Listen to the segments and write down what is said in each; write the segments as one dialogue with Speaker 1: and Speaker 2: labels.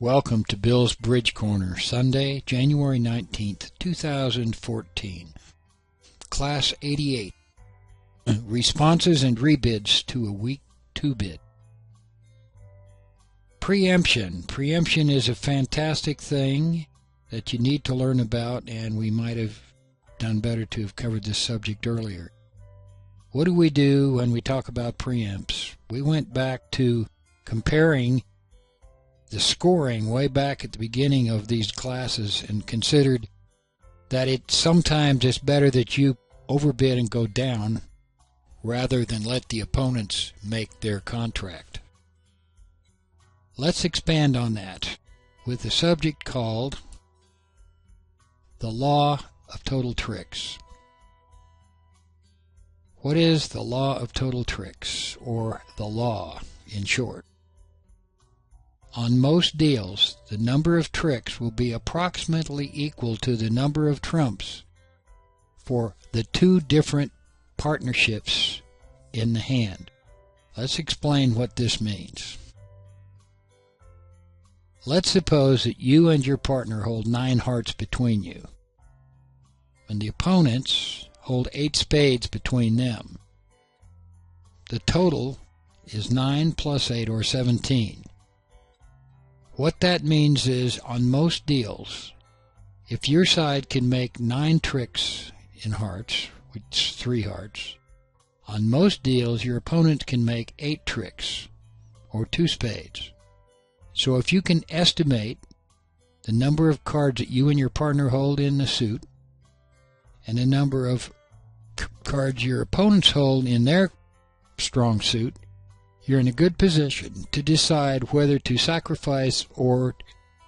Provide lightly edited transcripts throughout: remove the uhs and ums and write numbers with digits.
Speaker 1: Welcome to Bill's Bridge Corner, Sunday, January 19th, 2014. Class 88. Responses and Rebids to a weak 2-bit. Preemption. Preemption is a fantastic thing that you need to learn about, and we might have done better to have covered this subject earlier. What do we do when we talk about preempts? We went back to comparing the scoring way back at the beginning of these classes and considered that it sometimes is better that you overbid and go down rather than let the opponents make their contract. Let's expand on that with a subject called the law of total tricks. What is the law of total tricks, or the law in short? On most deals, the number of tricks will be approximately equal to the number of trumps for the two different partnerships in the hand. Let's explain what this means. Let's suppose that you and your partner hold 9 hearts between you, and the opponents hold 8 spades between them. The total is 9 plus 8, or 17. What that means is, on most deals, if your side can make 9 tricks in hearts, which is 3 hearts, on most deals your opponent can make 8 tricks, or 2 spades. So if you can estimate the number of cards that you and your partner hold in the suit, and the number of cards your opponents hold in their strong suit, you're in a good position to decide whether to sacrifice or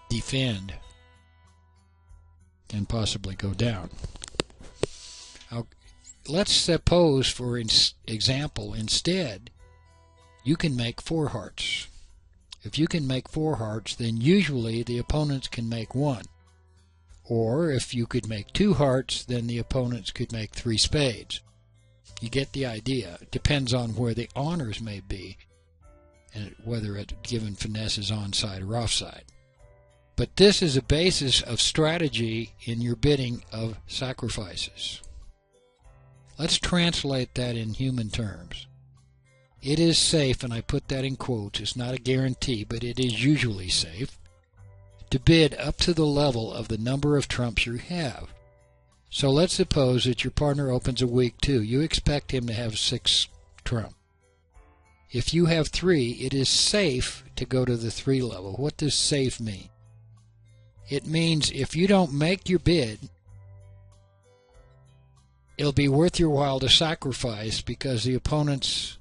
Speaker 1: defend and possibly go down. Now, let's suppose, for example, instead, you can make 4 hearts. If you can make 4 hearts, then usually the opponents can make 1. Or if you could make 2 hearts, then the opponents could make 3 spades. You get the idea. It depends on where the honors may be and whether a given finesse is onside or offside. But this is a basis of strategy in your bidding of sacrifices. Let's translate that in human terms. It is safe, and I put that in quotes, it's not a guarantee, but it is usually safe, to bid up to the level of the number of trumps you have. So let's suppose that your partner opens a weak 2. You expect him to have 6 trumps. If you have 3, it is safe to go to the 3 level. What does safe mean? It means if you don't make your bid, it'll be worth your while to sacrifice because the opponents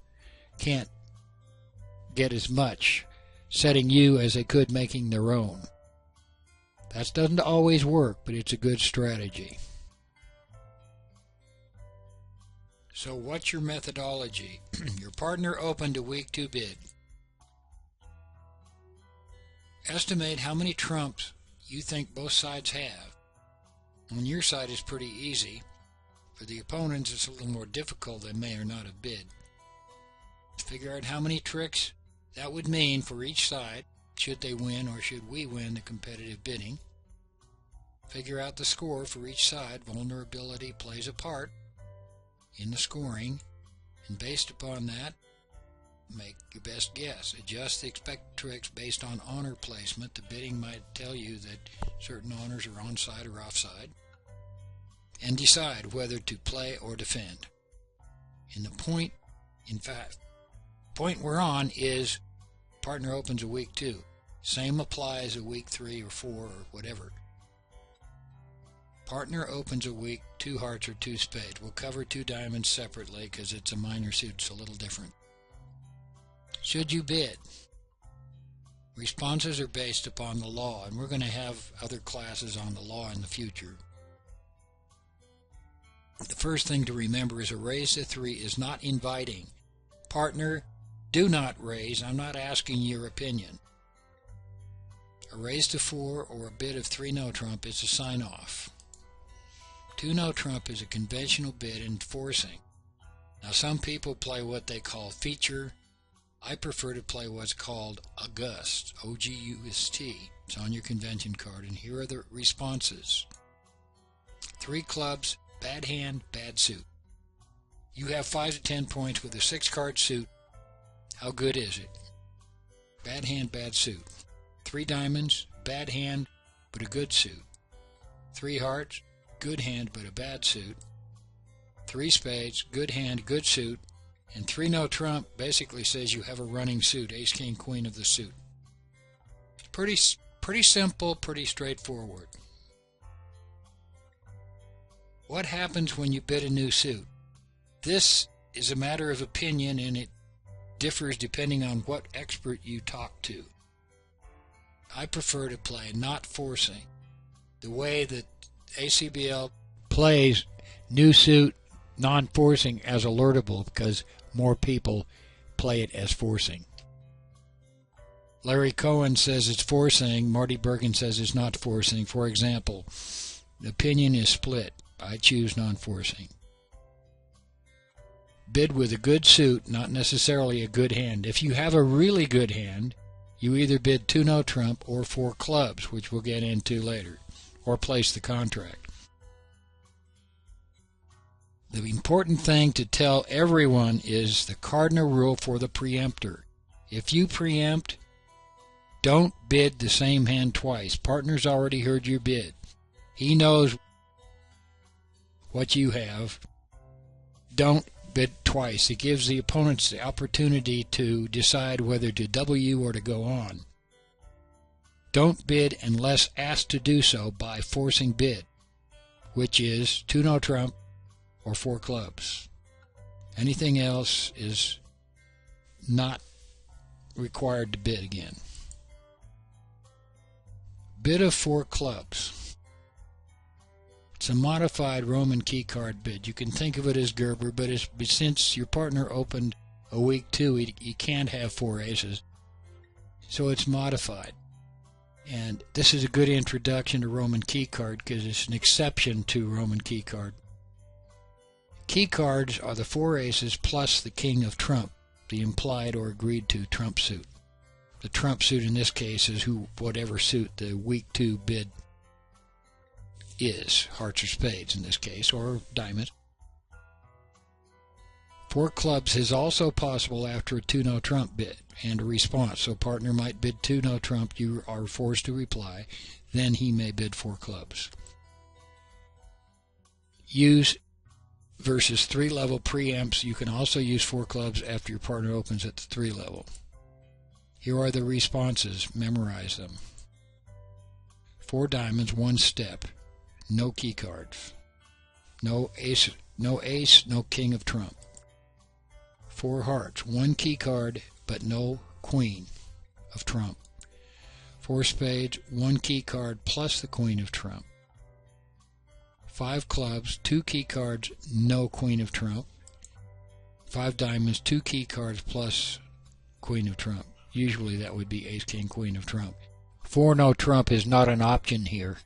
Speaker 1: can't get as much, setting you as they could making their own. That doesn't always work, but it's a good strategy. So what's your methodology? Your partner opened a weak 2 bid. Estimate how many trumps you think both sides have. On your side it's pretty easy. For the opponents it's a little more difficult. They may or not have bid. Figure out how many tricks that would mean for each side, should they win or should we win the competitive bidding. Figure out the score for each side. Vulnerability plays a part in the scoring, and based upon that, make your best guess. Adjust the expected tricks based on honor placement. The bidding might tell you that certain honors are onside or offside, and decide whether to play or defend. And the point we're on is partner opens a weak 2. Same applies a weak 3 or 4 or whatever. Partner opens a weak 2 hearts or 2 spades. We'll cover 2 diamonds separately because it's a minor suit, it's a little different. Should you bid? Responses are based upon the law, and we're going to have other classes on the law in the future. The first thing to remember is a raise to 3 is not inviting. Partner, do not raise. I'm not asking your opinion. A raise to 4 or a bid of 3 no trump is a sign-off. 2 no trump is a conventional bid enforcing. Now some people play what they call feature. I prefer to play what's called August, O-G-U-S-T. It's on your convention card, and here are the responses. 3 clubs, bad hand, bad suit. You have 5 to 10 points with a 6-card suit. How good is it? Bad hand, bad suit. 3 diamonds, bad hand, but a good suit. 3 hearts, good hand, but a bad suit. 3 spades, good hand, good suit. And 3 no trump basically says you have a running suit, ace, king, queen of the suit. Pretty simple, pretty straightforward. What happens when you bid a new suit? This is a matter of opinion, and it differs depending on what expert you talk to. I prefer to play not forcing. The way that ACBL plays new suit non-forcing as alertable, because more people play it as forcing. Larry Cohen says it's forcing. Marty Bergen says it's not forcing. For example, the opinion is split. I choose non-forcing. Bid with a good suit, not necessarily a good hand. If you have a really good hand, you either bid 2 no trump or 4 clubs, which we'll get into later, or place the contract. The important thing to tell everyone is the cardinal rule for the preemptor. If you preempt, don't bid the same hand twice. Partner's already heard your bid. He knows what you have. Don't bid twice. It gives the opponents the opportunity to decide whether to double you or to go on. Don't bid unless asked to do so by forcing bid, which is 2 no trump or 4 clubs. Anything else is not required to bid again. Bid of 4 clubs. It's a modified Roman key card bid. You can think of it as Gerber, but since your partner opened a weak 2, he can't have 4 aces. So it's modified. And this is a good introduction to Roman key card because it's an exception to Roman key card. Key cards are the 4 aces plus the king of trump, the implied or agreed to trump suit. The trump suit in this case is whatever suit the weak 2 bid is, hearts or spades in this case, or diamonds. 4 clubs is also possible after a 2 no trump bid and a response. So partner might bid 2 no trump, you are forced to reply, then he may bid 4 clubs. Use versus 3-level preempts. You can also use 4 clubs after your partner opens at the 3 level. Here are the responses. Memorize them. 4 diamonds, 1 step. No key cards. No ace, no king of trump. 4 hearts, 1 key card, but no queen of trump. 4 spades, 1 key card plus the queen of trump. 5 clubs, 2 key cards, no queen of trump. 5 diamonds, 2 key cards plus queen of trump. Usually that would be ace, king, queen of trump. 4 no trump is not an option here.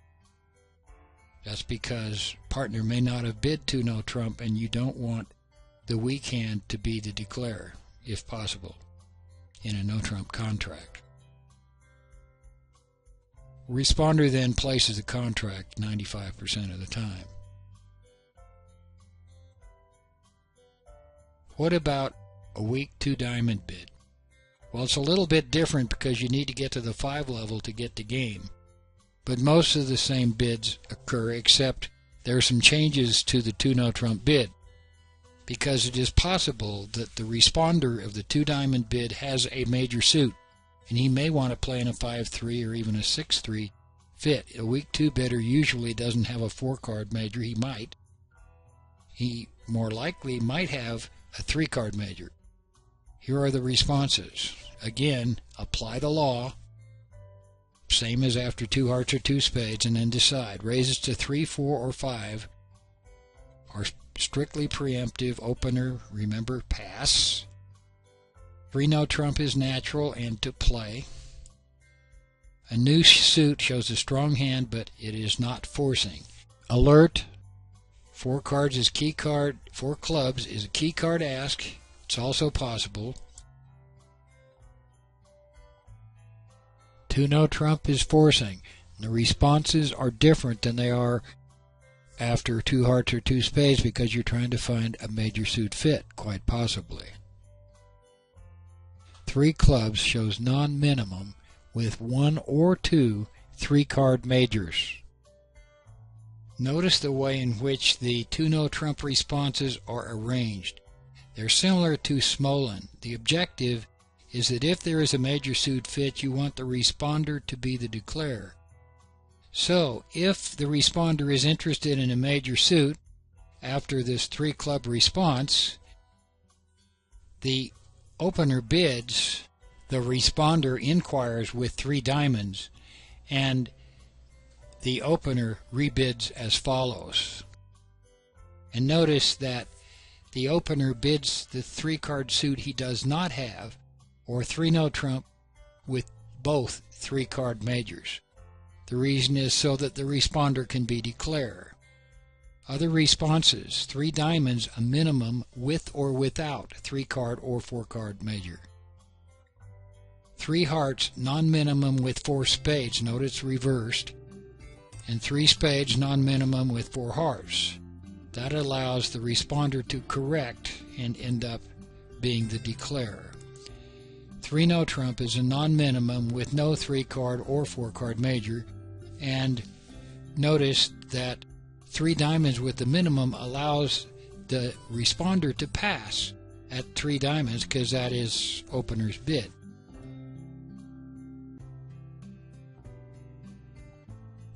Speaker 1: That's because partner may not have bid 2 no trump, and you don't want the weak hand to be the declarer, if possible, in a no trump contract. Responder then places the contract 95% of the time. What about a weak 2 diamond bid? Well, it's a little bit different because you need to get to the 5 level to get the game. But most of the same bids occur, except there are some changes to the 2 no trump bid, because it is possible that the responder of the 2 diamond bid has a major suit, and he may want to play in a 5-3 or even a 6-3 fit. A weak 2 bidder usually doesn't have a 4-card major. He more likely might have a 3-card major. Here are the responses. Again, apply the law, same as after 2 hearts or 2 spades, and then decide. Raises to 3, 4, or 5 are strictly preemptive. Opener, remember, pass. 3 no trump is natural and to play. A new suit shows a strong hand, but it is not forcing. Alert, 4 cards is key card, 4 clubs is a key card ask. It's also possible. 2-no trump is forcing. The responses are different than they are after 2 hearts or 2 spades because you're trying to find a major suit fit, quite possibly. 3 clubs shows non-minimum with 1 or 2 3-card majors. Notice the way in which the 2-no trump responses are arranged. They're similar to Smolin. The objective is that if there is a major suit fit, you want the responder to be the declarer. So, if the responder is interested in a major suit after this 3-club response, the opener bids, the responder inquires with 3 diamonds, and the opener rebids as follows. And notice that the opener bids the 3-card suit he does not have, or 3-no trump with both 3-card majors. The reason is so that the responder can be declared. Other responses: 3 diamonds, a minimum with or without 3-card or 4-card major. 3 hearts, non-minimum with 4 spades, note it's reversed, and 3 spades, non-minimum with 4 hearts. That allows the responder to correct and end up being the declarer. 3-no trump is a non-minimum with no 3-card or 4-card major, and notice that 3 diamonds with the minimum allows the responder to pass at 3 diamonds because that is opener's bid.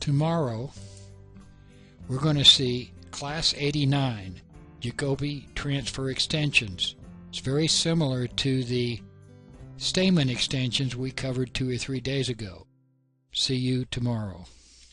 Speaker 1: Tomorrow we're going to see Class 89, Jacobi transfer extensions. It's very similar to the Stamen extensions we covered 2 or 3 days ago. See you tomorrow.